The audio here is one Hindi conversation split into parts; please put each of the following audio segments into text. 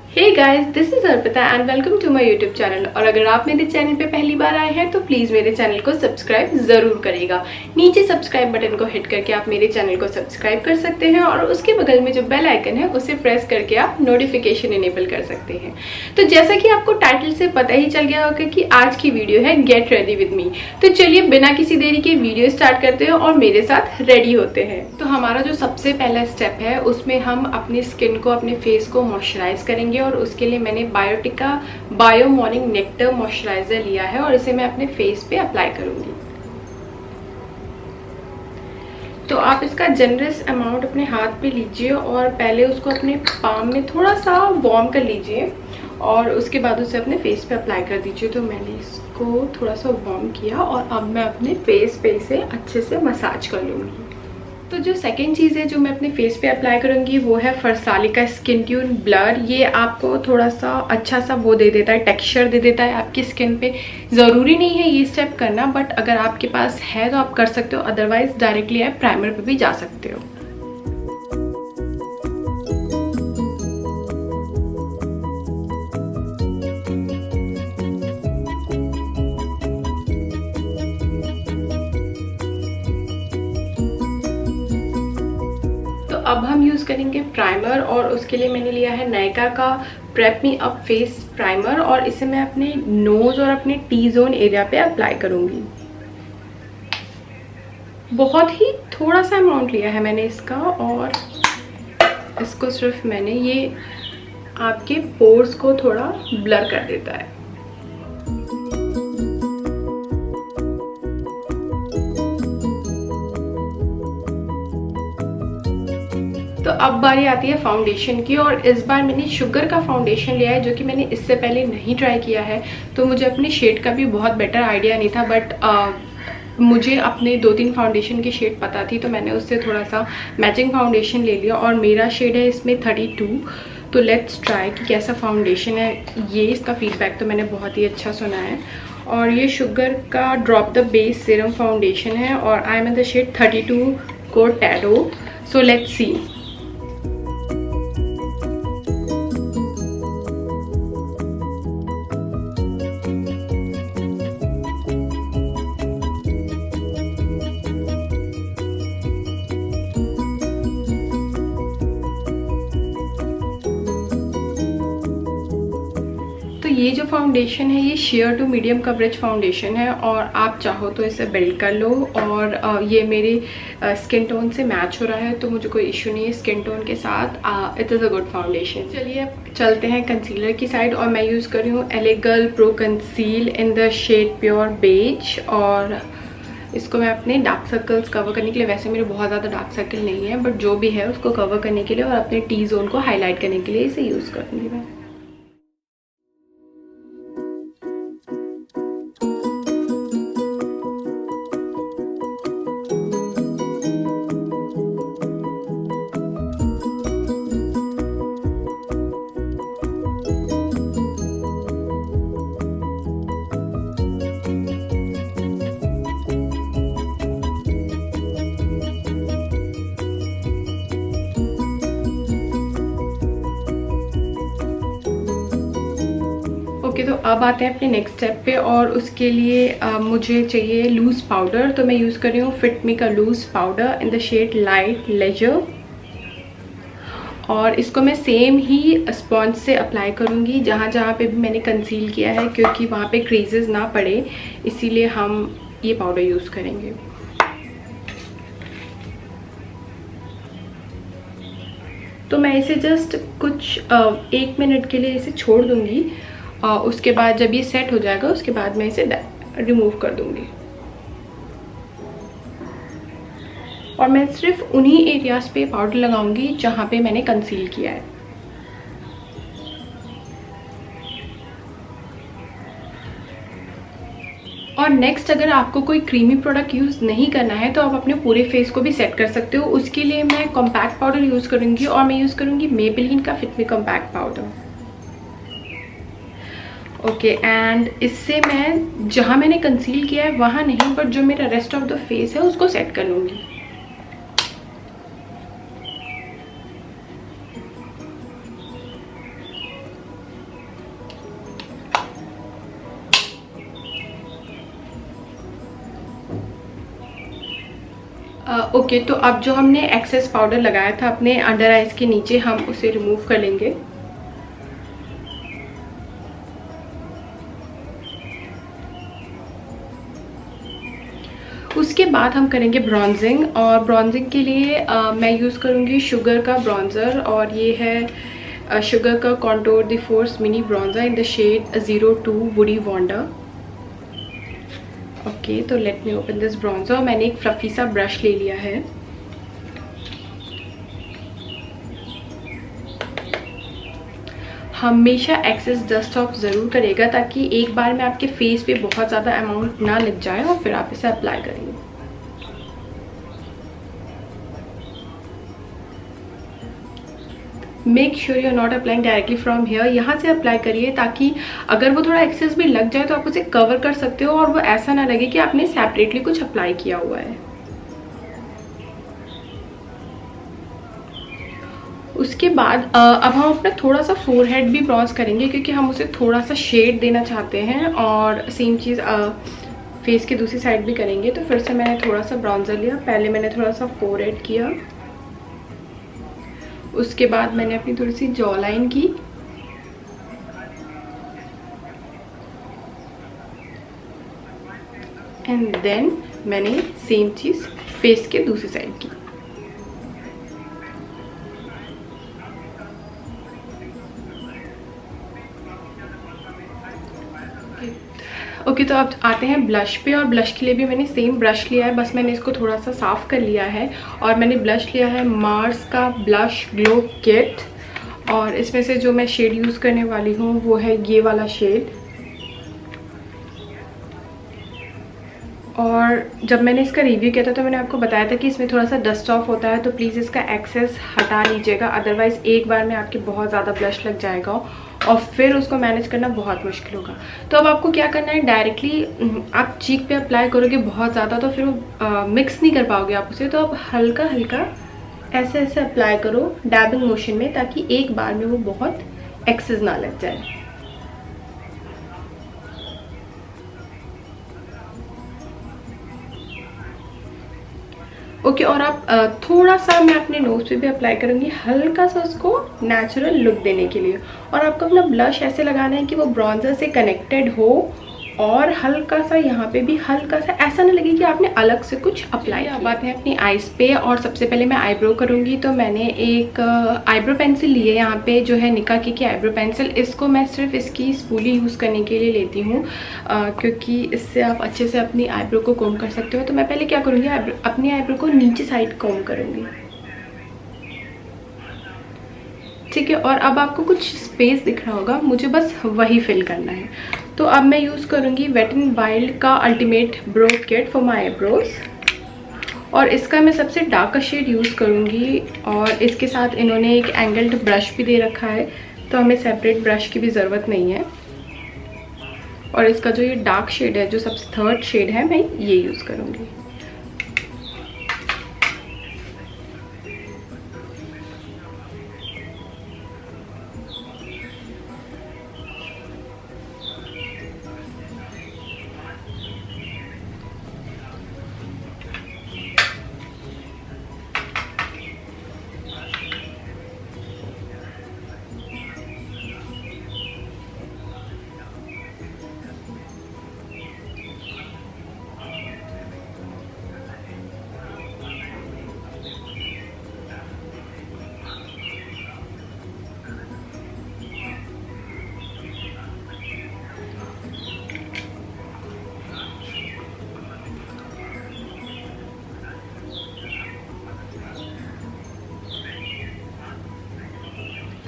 Hey guys, this is Arpita and welcome to my YouTube channel. और अगर आप मेरे चैनल पे पहली बार आए हैं तो प्लीज़ मेरे चैनल को सब्सक्राइब ज़रूर करिएगा। नीचे सब्सक्राइब बटन को हिट करके आप मेरे चैनल को सब्सक्राइब कर सकते हैं और उसके बगल में जो बेल आइकन है उसे प्रेस करके आप नोटिफिकेशन इनेबल कर सकते हैं। तो जैसा कि आपको टाइटल से पता ही चल गया होगा कि आज की वीडियो है गेट रेडी विद मी। तो चलिए बिना किसी देरी के वीडियो स्टार्ट करते हैं और मेरे साथ रेडी होते हैं। तो हमारा जो सबसे पहला स्टेप है उसमें हम अपनी स्किन को, अपने फेस को मॉइस्चराइज करेंगे और उसके लिए मैंने बायोटिका बायो मॉर्निंग नेक्टर मॉइस्चराइजर लिया है और इसे मैं अपने फेस पे अप्लाई करूंगी। तो आप इसका जनरस अमाउंट अपने हाथ पे लीजिए और पहले उसको अपने पाम में थोड़ा सा वार्म कर लीजिए और उसके बाद उसे अपने फेस पे अप्लाई कर दीजिए। तो मैंने इसको थोड़ा सा वार्म किया और अब मैं अपने फेस पे इसे अच्छे से मसाज कर लूँगी। तो जो सेकेंड चीज़ है जो मैं अपने फेस पे अप्लाई करूँगी वो है फरसाली का स्किन ट्यून ब्लर। ये आपको थोड़ा सा अच्छा सा वो दे देता है, टेक्सचर दे देता है आपकी स्किन पे। ज़रूरी नहीं है ये स्टेप करना, बट अगर आपके पास है तो आप कर सकते हो, अदरवाइज डायरेक्टली आप प्राइमर पे भी जा सकते हो। अब हम यूज़ करेंगे प्राइमर और उसके लिए मैंने लिया है नायका का prep me up face primer और इसे मैं अपने नोज़ और अपने टी जोन एरिया पे अप्लाई करूँगी। बहुत ही थोड़ा सा अमाउंट लिया है मैंने इसका और इसको सिर्फ मैंने, ये आपके पोर्स को थोड़ा ब्लर कर देता है। तो अब बारी आती है फाउंडेशन की और इस बार मैंने शुगर का फाउंडेशन लिया है जो कि मैंने इससे पहले नहीं ट्राई किया है। तो मुझे अपने शेड का भी बहुत बेटर आइडिया नहीं था, बट मुझे अपने 2-3 फाउंडेशन की शेड पता थी तो मैंने उससे थोड़ा सा मैचिंग फाउंडेशन ले लिया और मेरा शेड है इसमें 32। तो लेट्स ट्राई कि कैसा फाउंडेशन है ये। इसका फीडबैक तो मैंने बहुत ही अच्छा सुना है। और ये शुगर का drop the base serum foundation है और I am in the shade 32 को टैडो। So let's see. ये जो फाउंडेशन है ये sheer to medium coverage foundation है और आप चाहो तो इसे बिल्ड कर लो और ये मेरे स्किन टोन से मैच हो रहा है तो मुझे कोई इशू नहीं है स्किन टोन के साथ। It is a good foundation. चलिए अब चलते हैं कंसीलर की साइड और मैं यूज़ कर रही हूँ LA Girl pro conceal in the shade pure beige और इसको मैं अपने डार्क सर्कल्स कवर करने के लिए, वैसे मेरे बहुत ज़्यादा डार्क सर्कल नहीं है बट जो भी है उसको कवर करने के लिए और अपने टी जोन को हाईलाइट करने के लिए इसे यूज़ करूँगी मैं। तो अब आते हैं अपने नेक्स्ट स्टेप पे और उसके लिए मुझे चाहिए लूज़ पाउडर। तो मैं यूज़ कर रही हूँ फिट मी का loose powder in the shade light लेजर और इसको मैं सेम ही स्पॉन्ज से अप्लाई करूँगी जहाँ जहाँ पे भी मैंने कंसील किया है क्योंकि वहाँ पे क्रीजेस ना पड़े, इसीलिए हम ये पाउडर यूज़ करेंगे। तो मैं इसे जस्ट कुछ 1 मिनट के लिए इसे छोड़ दूँगी। उसके बाद जब ये सेट हो जाएगा उसके बाद मैं इसे रिमूव कर दूंगी और मैं सिर्फ उन्हीं एरियाज पे पाउडर लगाऊंगी जहाँ पे मैंने कंसील किया है। और नेक्स्ट अगर आपको कोई क्रीमी प्रोडक्ट यूज़ नहीं करना है तो आप अपने पूरे फेस को भी सेट कर सकते हो। उसके लिए मैं कॉम्पैक्ट पाउडर यूज़ करूँगी और मैं यूज़ करूँगी मेबेलिन का fit me compact powder. Okay and इससे मैं जहाँ मैंने कंसील किया है वहाँ नहीं बट जो मेरा रेस्ट ऑफ द फेस है उसको सेट कर लूँगी। ओके, तो अब जो हमने एक्सेस पाउडर लगाया था अपने अंडर आइज के नीचे, हम उसे रिमूव कर लेंगे। उसके बाद हम करेंगे ब्रॉन्जिंग, और ब्रॉन्जिंग के लिए मैं यूज़ करूँगी शुगर का ब्रॉन्ज़र, और ये है शुगर का contour the force mini bronzer in the shade 02 woody Wanda. Okay, तो let me open this bronzer. मैंने एक फ्लफी सा ब्रश ले लिया है। हमेशा एक्सेस डस्ट ऑफ ज़रूर करेगा ताकि एक बार में आपके फेस पे बहुत ज़्यादा अमाउंट ना लग जाए और फिर आप इसे अप्लाई करेंगे। Make sure you are not applying directly from here. यहाँ से अप्लाई करिए ताकि अगर वो थोड़ा एक्सेस भी लग जाए तो आप उसे कवर कर सकते हो और वो ऐसा ना लगे कि आपने सेपरेटली कुछ अप्लाई किया हुआ है। उसके बाद अब हम अपना थोड़ा सा फोरहेड भी ब्रॉन्ज करेंगे क्योंकि हम उसे थोड़ा सा शेड देना चाहते हैं, और सेम चीज़ फेस की दूसरी साइड भी करेंगे। तो फिर से मैंने थोड़ा सा ब्रॉन्जर लिया। पहले मैंने थोड़ा सा फोरहेड किया, उसके बाद मैंने अपनी थोड़ी सी जॉ लाइन की, एंड देन मैंने सेम चीज़ फेस के दूसरी साइड की। ओके, तो अब आते हैं ब्लश पे, और ब्लश के लिए भी मैंने सेम ब्रश लिया है, बस मैंने इसको थोड़ा सा साफ़ कर लिया है। और मैंने ब्लश लिया है मार्स का ब्लश ग्लो किट, और इसमें से जो मैं शेड यूज़ करने वाली हूँ वो है ये वाला शेड। और जब मैंने इसका रिव्यू किया था तो मैंने आपको बताया था कि इसमें थोड़ा सा डस्ट ऑफ होता है, तो प्लीज़ इसका एक्सेस हटा लीजिएगा, अदरवाइज़ एक बार में आपके बहुत ज़्यादा ब्लश लग जाएगा और फिर उसको मैनेज करना बहुत मुश्किल होगा। तो अब आपको क्या करना है, डायरेक्टली आप चीक पे अप्लाई करोगे बहुत ज़्यादा तो फिर वो मिक्स नहीं कर पाओगे आप उसे। तो आप हल्का हल्का ऐसे ऐसे अप्लाई करो डैबिंग मोशन में, ताकि एक बार में वो बहुत एक्सेस ना लग जाए। ओके, और आप थोड़ा सा मैं अपने नोज पे भी अप्लाई करूँगी, हल्का सा उसको नेचुरल लुक देने के लिए। और आपको अपना ब्लश ऐसे लगाना है कि वो ब्रॉन्जर से कनेक्टेड हो, और हल्का सा यहाँ पे भी हल्का सा, ऐसा ना लगे कि आपने अलग से कुछ अप्लाई किया। अब आते हैं अपनी आईज पे, और सबसे पहले मैं आईब्रो करूँगी। तो मैंने एक आईब्रो पेंसिल ली है, यहाँ पे जो है निका की आईब्रो पेंसिल। इसको मैं सिर्फ इसकी स्पूली यूज़ करने के लिए लेती हूँ, क्योंकि इससे आप अच्छे से अपनी आईब्रो को कोम कर सकते हो। तो मैं पहले क्या करूँगी, अपनी आईब्रो को नीचे साइड कोम करूँगी, ठीक है। और अब आपको कुछ स्पेस दिख रहा होगा, मुझे बस वही फिल करना है। तो अब मैं यूज़ करूँगी वेट एंड वाइल्ड का ultimate bro kit for my eyebrows, और इसका मैं सबसे डार्कर शेड यूज़ करूँगी। और इसके साथ इन्होंने एक एंगल्ड ब्रश भी दे रखा है, तो हमें सेपरेट ब्रश की भी ज़रूरत नहीं है। और इसका जो ये डार्क शेड है, जो सबसे थर्ड शेड है, मैं ये यूज़ करूँगी।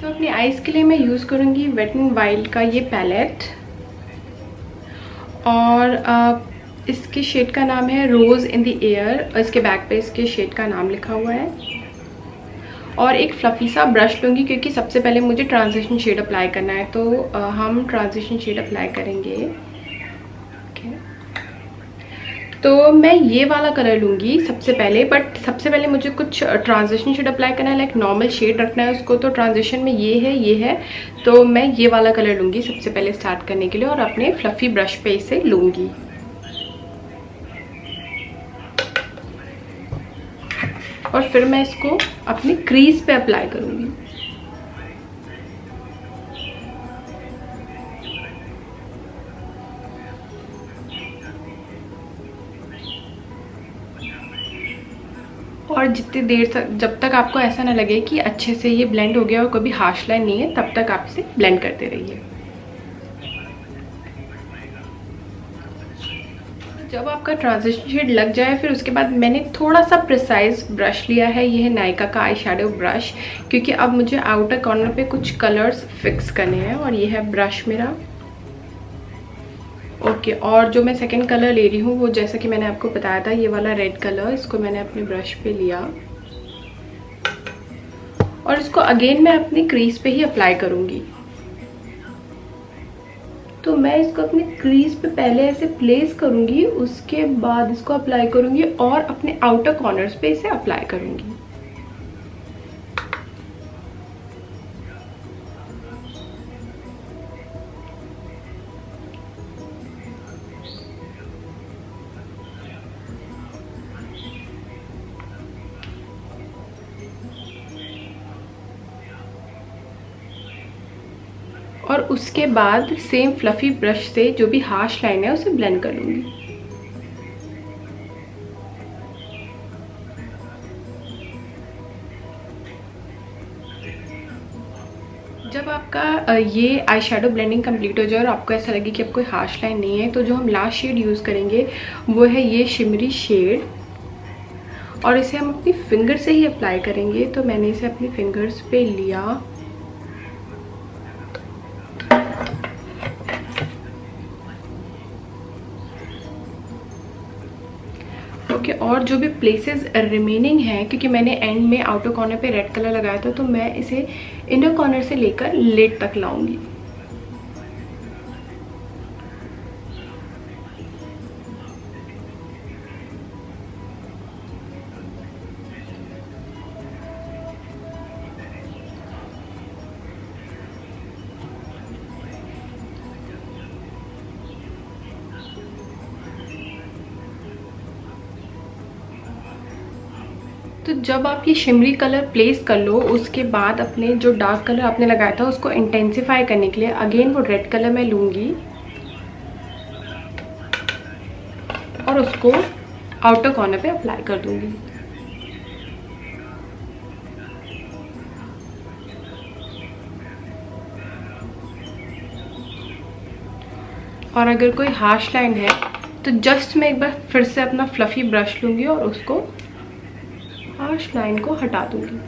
तो अपनी आईज के लिए मैं यूज़ करूँगी वेट एंड वाइल्ड का ये पैलेट, और इसके शेड का नाम है रोज़ इन द एयर, और इसके बैक पे इसके शेड का नाम लिखा हुआ है। और एक फ्लफी सा ब्रश लूँगी क्योंकि सबसे पहले मुझे ट्रांजिशन शेड अप्लाई करना है, तो हम ट्रांजिशन शेड अप्लाई करेंगे। तो मैं ये वाला कलर लूँगी सबसे पहले, बट सबसे पहले मुझे कुछ ट्रांजिशन शेड अप्लाई करना है, लाइक नॉर्मल शेड रखना है उसको। तो ट्रांजिशन में ये है, तो मैं ये वाला कलर लूँगी सबसे पहले स्टार्ट करने के लिए, और अपने फ्लफ़ी ब्रश पे इसे लूँगी। और फिर मैं इसको अपनी क्रीज पे अप्लाई करूँगी। और जितनी देर तक, जब तक आपको ऐसा ना लगे कि अच्छे से ये ब्लेंड हो गया और कोई भी हार्श लाइन नहीं है, तब तक आप इसे ब्लेंड करते रहिए। जब आपका ट्रांजिशन शेड लग जाए, फिर उसके बाद मैंने थोड़ा सा प्रिसाइज ब्रश लिया है। ये है नायका का आई शेडो ब्रश, क्योंकि अब मुझे आउटर कॉर्नर पे कुछ कलर्स फिक्स करने हैं। और ये है ब्रश मेरा। ओके, और जो मैं सेकंड कलर ले रही हूँ वो, जैसा कि मैंने आपको बताया था, ये वाला रेड कलर, इसको मैंने अपने ब्रश पे लिया और इसको अगेन मैं अपनी क्रीज पे ही अप्लाई करूँगी। तो मैं इसको अपनी क्रीज पे पहले ऐसे प्लेस करूँगी, उसके बाद इसको अप्लाई करूँगी और अपने आउटर कॉर्नर्स पे इसे अप्लाई करूँगी। और उसके बाद सेम फ्लफी ब्रश से जो भी हार्श लाइन है उसे ब्लेंड कर लूँगी। जब आपका ये आई शेडो ब्लेंडिंग कंप्लीट हो जाए और आपको ऐसा लगे कि अब कोई हार्श लाइन नहीं है, तो जो हम लास्ट शेड यूज़ करेंगे वो है ये शिमरी शेड, और इसे हम अपनी फिंगर से ही अप्लाई करेंगे। तो मैंने इसे अपनी फिंगर्स पे लिया ओके। और जो भी प्लेसेस रिमेनिंग हैं, क्योंकि मैंने एंड में आउटर कॉर्नर पे रेड कलर लगाया था, तो मैं इसे इनर कॉर्नर से लेकर लिड तक लाऊंगी। तो जब आप ये शिमरी कलर प्लेस कर लो, उसके बाद अपने जो डार्क कलर आपने लगाया था उसको इंटेंसिफाई करने के लिए अगेन वो रेड कलर मैं लूँगी और उसको आउटर कॉर्नर पे अप्लाई कर दूँगी। और अगर कोई हार्श लाइन है तो जस्ट मैं एक बार फिर से अपना फ्लफी ब्रश लूँगी और उसको हार्श लाइन को हटा दूंगी।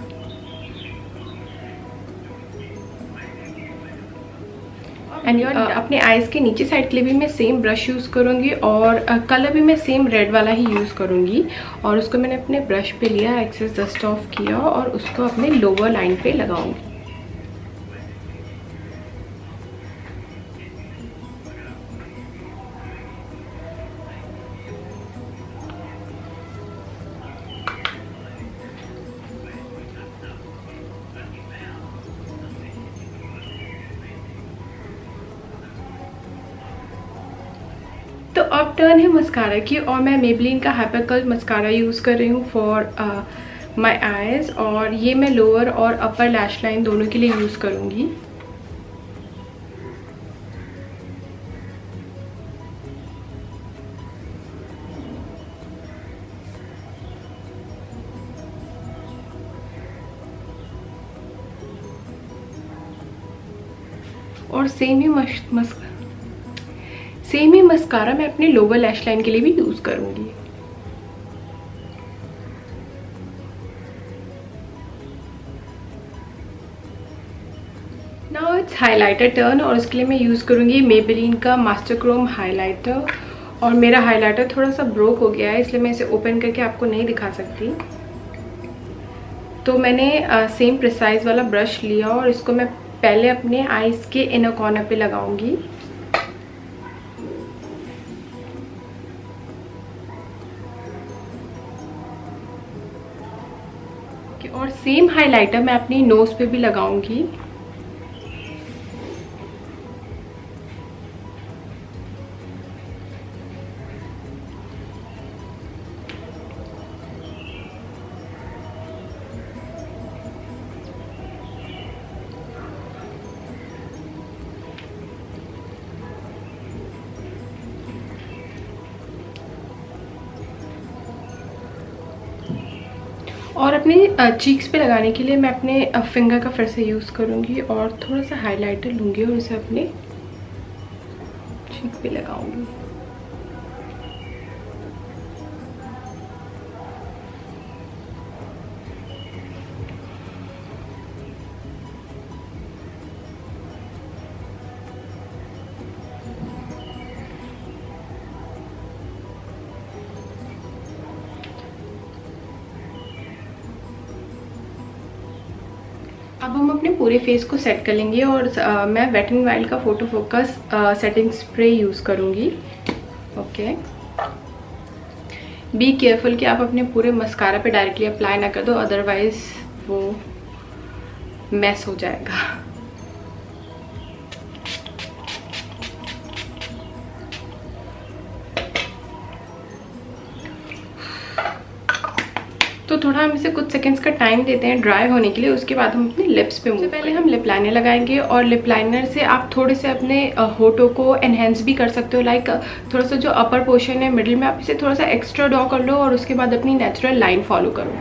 एंड अपने आईज के नीचे साइड के लिए भी मैं सेम ब्रश यूज़ करूँगी और कलर भी मैं सेम रेड वाला ही यूज़ करूँगी। और उसको मैंने अपने ब्रश पे लिया, एक्सेस डस्ट ऑफ किया और उसको अपने लोअर लाइन पे लगाऊंगी। तो अब टर्न है मस्कारा की, और मैं मेबलिन का हाइपर कर्ल मस्कारा यूज़ कर रही हूँ फॉर माय आईज। और ये मैं लोअर और अपर लैश लाइन दोनों के लिए यूज़ करूँगी। और सेम ही मस्कारा मैं अपने लोअर लैश लाइन के लिए भी यूज़ करूँगी। नाउ इट्स हाइलाइटर टर्न, और उसके लिए मैं यूज़ करूँगी मेबेलिन का मास्टर क्रोम हाइलाइटर। और मेरा हाइलाइटर थोड़ा सा ब्रोक हो गया है, इसलिए मैं इसे ओपन करके आपको नहीं दिखा सकती। तो मैंने सेम प्रिसाइज वाला ब्रश लिया और इसको मैं पहले अपने आईज के इनर कॉर्नर पे लगाऊंगी। और सेम हाइलाइटर मैं अपनी नोज पे भी लगाऊंगी। और अपने चीक्स पे लगाने के लिए मैं अपने फिंगर का फिर से यूज़ करूँगी और थोड़ा सा हाइलाइटर लूँगी और उसे अपने चीक पे लगाऊँगी। अब हम अपने पूरे फेस को सेट कर लेंगे और मैं वेट एंड वाइल्ड का photo focus setting spray use करूँगी। ओके, बी केयरफुल कि आप अपने पूरे मस्कारा पे डायरेक्टली अप्लाई ना कर दो, अदरवाइज वो मैस हो जाएगा। तो थोड़ा हम इसे कुछ सेकंड्स का टाइम देते हैं ड्राई होने के लिए, उसके बाद हम अपने लिप्स पे मूव। पहले हम लिप लाइनर लगाएंगे और लिप लाइनर से आप थोड़े से अपने होठों को एनहेंस भी कर सकते हो। लाइक थोड़ा सा जो अपर पोर्शन है मिडिल में, आप इसे थोड़ा सा एक्स्ट्रा ड्रॉ कर लो और उसके बाद अपनी नेचुरल लाइन फॉलो करो।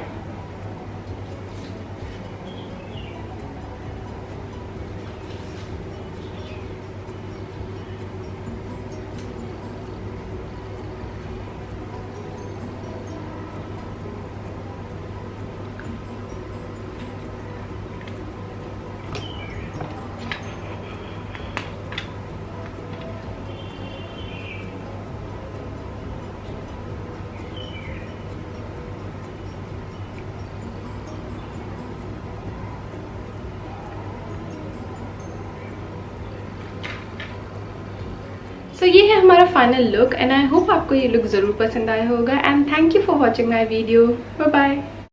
सो ये है हमारा final look and I hope आपको ये लुक ज़रूर पसंद आया होगा and thank you for watching my video. Bye bye.